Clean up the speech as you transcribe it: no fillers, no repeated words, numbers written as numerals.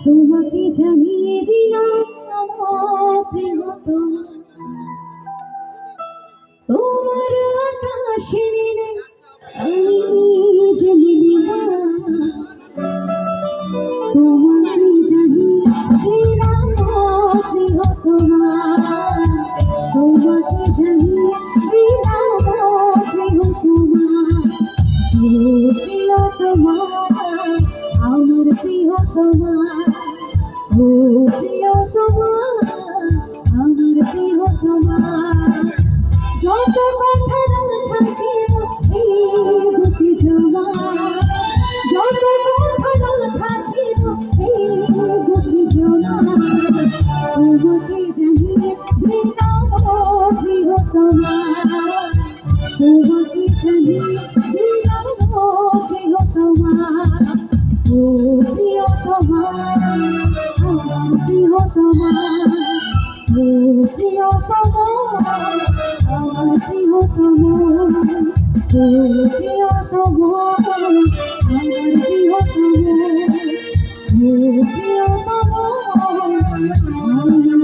তোমাকে জানিয়ে দিলাম আমার প্রিয়তম, তোমার আকাশে নীলে আমি যে নীলিমা, তোমাকে জানিয়ে দিলাম প্রিয়তমা, তোমাকে জানিয়ে দিলাম প্রিয়তমা, প্রিয়তমা আমার প্রিয়তমা, ও প্রিয়তমা আমার প্রিয়তমা। যত কথা রাখা ছিল এই বুকে জমা, যত কথা রাখা ছিল এই বুকে জমা, তোমাকে জানিয়ে দিলাম প্রিয়তমা, তোমাকে জানিয়ে দিলাম প্রিয়তমা, ও প্রিয়তমা আমার প্রিয়তমা, ও প্রিয়তমা আমার প্রিয়তমা, ও প্রিয়তমা আমার প্রিয়তমা, ও প্রিয়তমা আমার